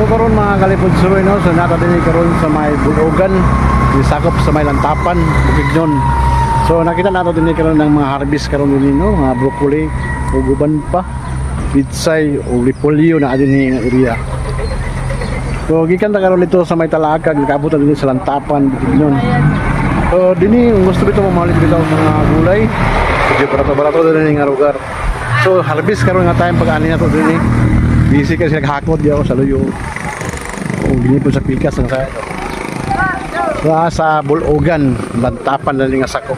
karon mga kalipod-suroy no, so nata din karon sa may Bulugan, sakop sa may Lantapan, Bukidnon. So nakita nato din karon ng mga harvest karon din no, mga broccoli, uguban pa, pitsay o repolyo na adin ni area. So gikan ta karon dito sa may Talakag, nakabutan din sa Lantapan, Bukidnon. So dini gusto bitaw mamalit bitaw mga gulay. Medyo barato-barato din nga lugar. So harvest karon nga time pag-ani na to din. Busy kasi naghakot di ako sa luyo. Kung ginipon sa pikas ng kaya. Sa Bulugan, Lantapan na nga sakop.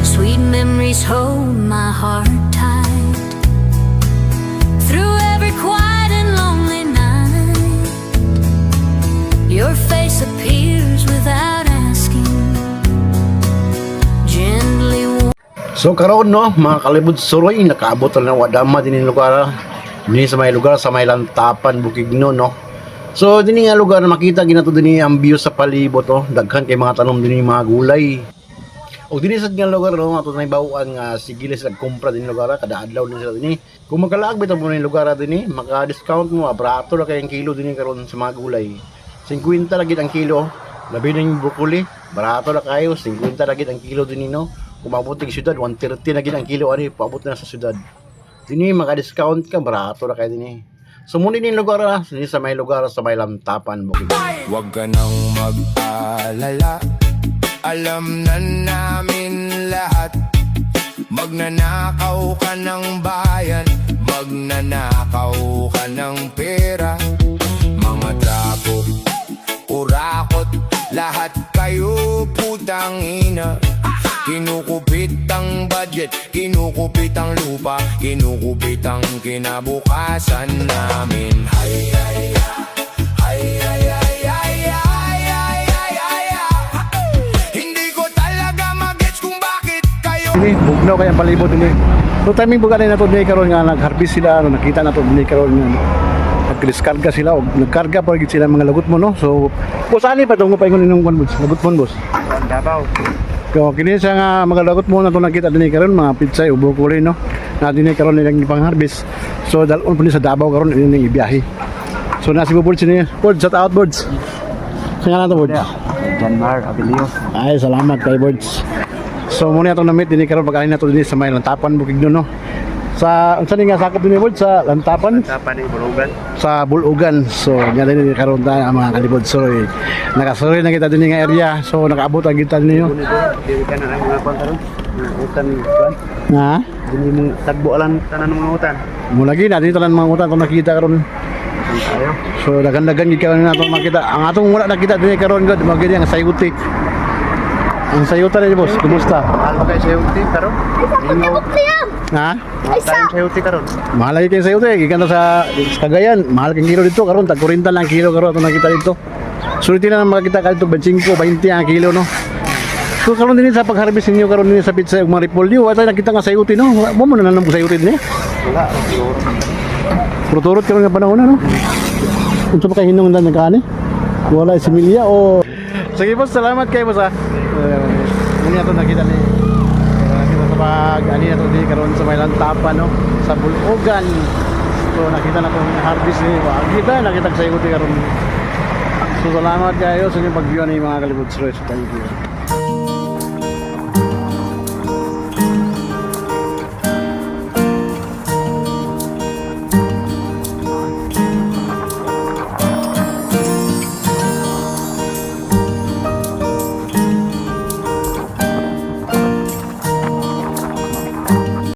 Sweet memories hold my heart tight through every quiet and lonely night. Your face appears without asking, gently. So karon no, mga kalibod-suroy, nakaabot na ng wadama din yung lugar. Din sa may lugar sa may Lantapan, Bukidnon no. So din nga lugar na makita ginato din ang view sa palibot oh, daghan kay mga tanom din mga gulay. O din sa nga lugar no, ato na bawaan nga sige sila kumpra din lugar kada adlaw din sila din. Kung magkalaag bitaw mo ni lugar din, maka-discount mo abrato ra kay ang kilo din karon sa mga gulay. 50 lagi ang kilo. Labi na yung broccoli, barato na kayo, 50 lagi ang kilo din no. Kung mabuting syudad, 130 lagi ang kilo ani, paabot na sa syudad. Dini maka-discount ka, barato na kayo din. So muna din lugar na, sa may lugar sa may Lantapan, Bukidnon. Huwag ka nang mag-alala, alam na namin lahat. Magnanakaw ka ng bayan, magnanakaw ka ng pera. Mga trapo, urakot, lahat kayo putang ina. Kinukupit ang budget, kinukupit ang lupa, kinukupit ang kinabukasan namin. Hay, hay, hay, hay, hay, hay, hay, hay, hay, hay, hay. Hindi ko talaga magets kung bakit kayo Ini bugnaw kay ang palibot din. So timing buga na to dinhi karon nga nag-harvest sila, ano nakita na to dinhi karon nga nag-diskarga sila o nagkarga pa gid sila mga lagot mo no. So kusani pa tungo pa ingon inong kon boss, lagot mo boss. Davao. So kini sa nga mga lagot mo na to nakita dinhi karon mga pitsay o broccoli no. Na dinhi karon nilang ipang-harvest. So dalon pa ni sa Davao karon ini ibiyahe. So nasi bubod sini, board shout out boards. Sa nga na to board. Janmar Abilio. Ay salamat kay boards. So muna itong namit din karon pag-ani na to din sa may Lantapan, Bukidnon no. Sa unsa ni nga sakop din board sa Lantapan? Tapan ni Bulugan. Sa Bulugan. So nya din karon ta ang mga kalibod soy. Nakasuroy na kita din nga area. So nakaabot ang kita ninyo. Dili ka na ang mga kontaron. Utan kuan. Ha? Dili mong tagbo lang tanan ng mga utan. Mo lagi na dito lang mga utan kung nakita karon. Ayo. So dagan-dagan gid karon nato makita. Ang atong wala nakita din karon gud magidi ang sayuti. Ang sayuta ni boss, kumusta? Mahal pa kay sayuti karon. Ha? Tayo sayuti karon. Mahal lagi kayo sayuti, gikan sa Cagayan, mahal kang kilo dito karon tag 40 lang kilo karon atong nakita dito. Sulit na makita ka dito 25, 20 ang kilo no. So karon din sa pag-harvest ninyo karon din sa pizza ug mga repolyo, wala nakita nga sayuti no. Mo mo na nang sayuti din eh. Wala. Turot karon nga panahon na no. Unsa pa kay hinungdan nagkaani? Wala similya o sige boss, salamat kay boss ha. Muna ito nakita ni nakita sa pag-ani na ito din karon sa may Lantapan no, sa Bulugan. So nakita na itong harvest ni nakita sa ikuti karon. So salamat kayo sa inyong pag-view ni mga kalibod. So thank you.